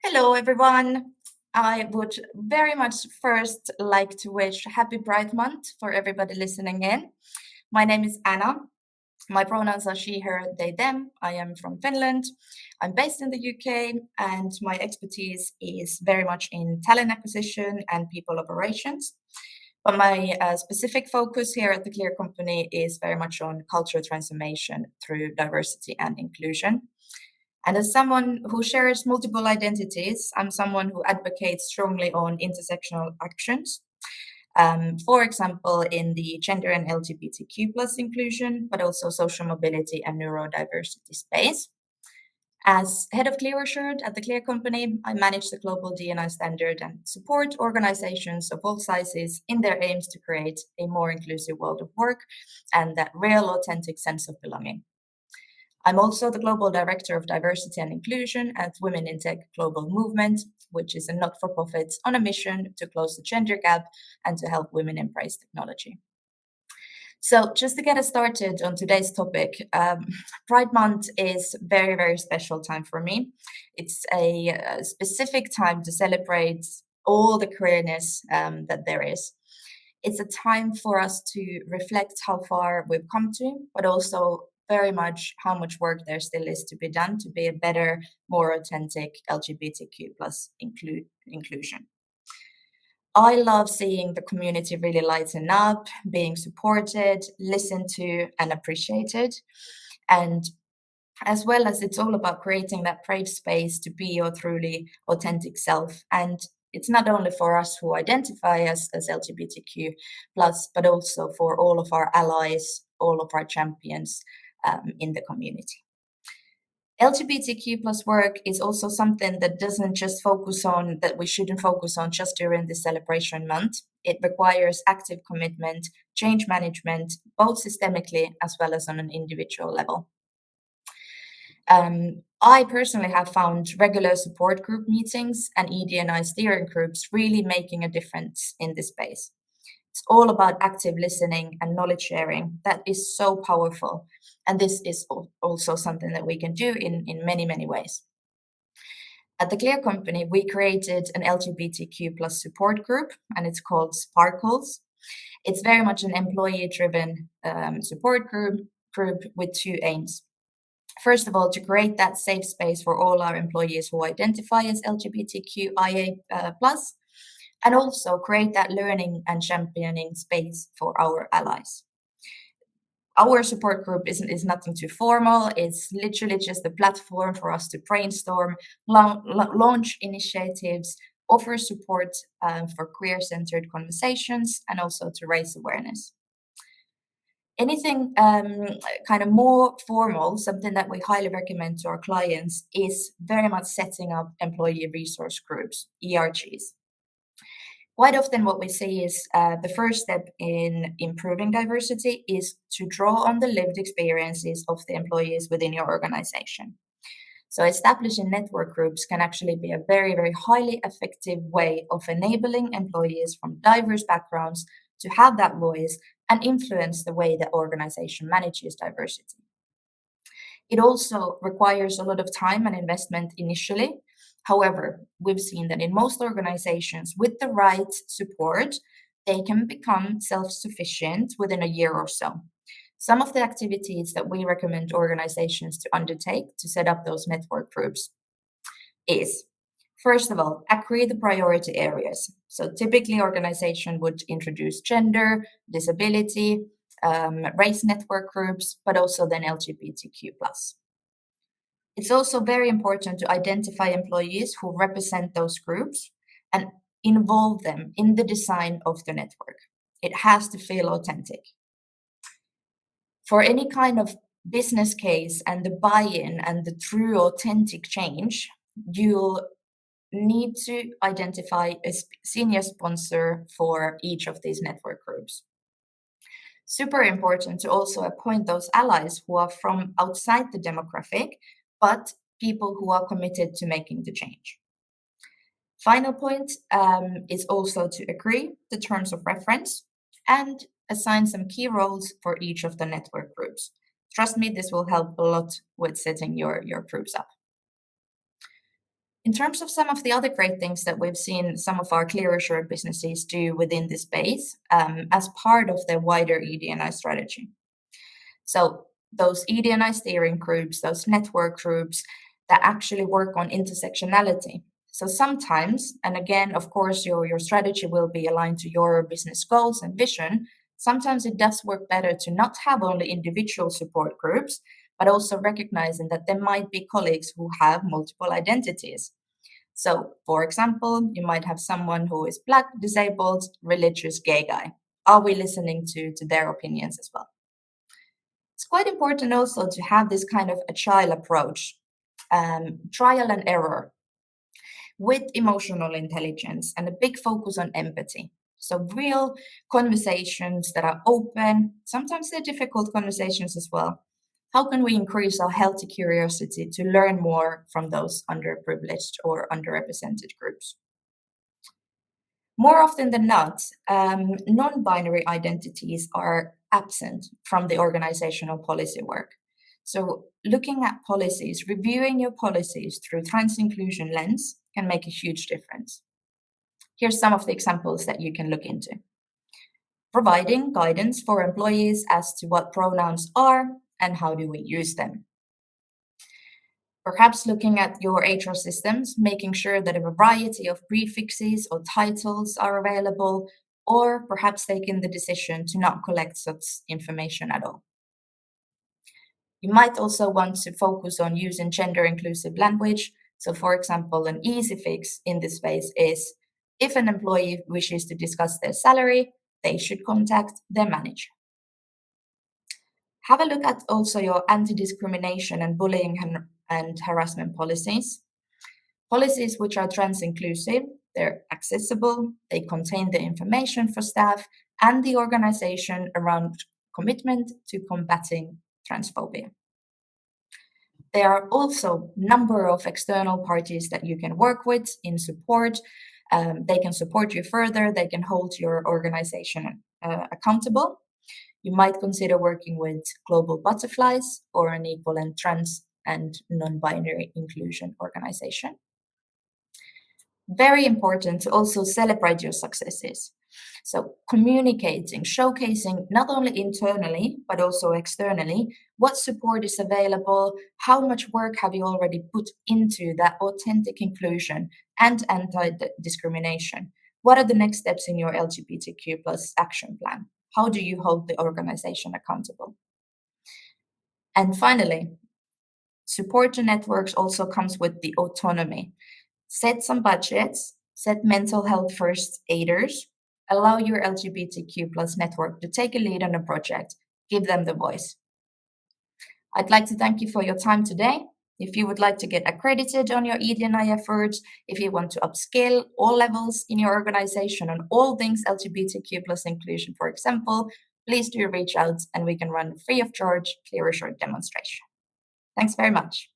Hello, everyone. I would very much first like to wish Happy Pride Month for everybody listening in. My name is Anna. My pronouns are she, her, they, them. I am from Finland. I'm based in the UK, and my expertise is very much in talent acquisition and people operations. But my specific focus here at the Clear Company is very much on cultural transformation through diversity and inclusion. And as someone who shares multiple identities, I'm someone who advocates strongly on intersectional actions. For example, in the gender and LGBTQ plus inclusion, but also social mobility and neurodiversity space. As head of Clear Assured at the Clear Company, I manage the global D&I standard and support organizations of all sizes in their aims to create a more inclusive world of work and that real, authentic sense of belonging. I'm also the Global Director of Diversity and Inclusion at Women in Tech Global Movement, which is a not for profit on a mission to close the gender gap and to help women embrace technology. So, just to get us started on today's topic, Pride Month is very, very special time for me. It's a specific time to celebrate all the queerness that there is. It's a time for us to reflect how far we've come to, but also very much how much work there still is to be done to be a better, more authentic LGBTQ plus inclusion. I love seeing the community really lighten up, being supported, listened to, and appreciated. And as well as it's all about creating that brave space to be your truly authentic self. And it's not only for us who identify as LGBTQ plus, but also for all of our allies, all of our champions in the community. LGBTQ plus work is also something that doesn't just focus on, that we shouldn't focus on just during the celebration month. It requires active commitment, change management, both systemically as well as on an individual level. I personally have found regular support group meetings and ED&I steering groups really making a difference in this space. It's all about active listening and knowledge sharing. That is so powerful. And this is also something that we can do in many, many ways. At the Clear Company, we created an LGBTQ plus support group, and it's called Sparkles. It's very much an employee-driven support group with two aims. First of all, to create that safe space for all our employees who identify as LGBTQIA plus, and also create that learning and championing space for our allies. Our support group is nothing too formal. It's literally just a platform for us to brainstorm, launch initiatives, offer support for queer-centered conversations, and also to raise awareness. Anything kind of more formal, something that we highly recommend to our clients, is very much setting up employee resource groups, ERGs. Quite often, what we see is the first step in improving diversity is to draw on the lived experiences of the employees within your organization. So, establishing network groups can actually be a very, very highly effective way of enabling employees from diverse backgrounds to have that voice and influence the way the organization manages diversity. It also requires a lot of time and investment initially. However, we've seen that in most organizations, with the right support, they can become self sufficient within a year or so. Some of the activities that we recommend organizations to undertake to set up those network groups is, first of all, agree the priority areas. So typically, organization would introduce gender, disability, race network groups, but also then LGBTQ plus. It's also very important to identify employees who represent those groups and involve them in the design of the network. It has to feel authentic. For any kind of business case and the buy-in and the true authentic change, you'll need to identify a senior sponsor for each of these network groups. Super important to also appoint those allies who are from outside the demographic, but people who are committed to making the change. Final point is also to agree the terms of reference and assign some key roles for each of the network groups. Trust me, this will help a lot with setting your groups up. In terms of some of the other great things that we've seen some of our clear assured businesses do within this space as part of their wider ED&I strategy. So those ED&I steering groups, those network groups that actually work on intersectionality. So sometimes, and again, of course, your strategy will be aligned to your business goals and vision. Sometimes it does work better to not have only individual support groups, but also recognizing that there might be colleagues who have multiple identities. So, for example, you might have someone who is Black, disabled, religious, gay guy. Are we listening to their opinions as well? It's quite important also to have this kind of agile approach, trial and error with emotional intelligence and a big focus on empathy. So, real conversations that are open, sometimes they're difficult conversations as well. How can we increase our healthy curiosity to learn more from those underprivileged or underrepresented groups? More often than not, non binary identities are absent from the organizational policy work. So, looking at policies, reviewing your policies through trans inclusion lens can make a huge difference. Here's some of the examples that you can look into. Providing guidance for employees as to what pronouns are and how do we use them. Perhaps looking at your HR systems, making sure that a variety of prefixes or titles are available, or perhaps taking the decision to not collect such information at all. You might also want to focus on using gender inclusive language. So, for example, an easy fix in this space is if an employee wishes to discuss their salary, they should contact their manager. Have a look at also your anti-discrimination and bullying and harassment policies. Policies which are trans inclusive, they're accessible, they contain the information for staff and the organization around commitment to combating transphobia. There are also a number of external parties that you can work with in support. They can support you further, they can hold your organization accountable. You might consider working with Global Butterflies or an equal and trans and non-binary inclusion organization. Very important to also celebrate your successes. So communicating, showcasing not only internally, but also externally, what support is available, how much work have you already put into that authentic inclusion and anti-discrimination? What are the next steps in your LGBTQ plus action plan? How do you hold the organization accountable? And finally, support to networks also comes with the autonomy. Set some budgets, set mental health first aiders, allow your LGBTQ plus network to take a lead on a project, give them the voice. I'd like to thank you for your time today. If you would like to get accredited on your ED&I efforts, if you want to upskill all levels in your organization on all things LGBTQ plus inclusion, for example, please do reach out and we can run free of charge clear assured demonstration. Thanks very much.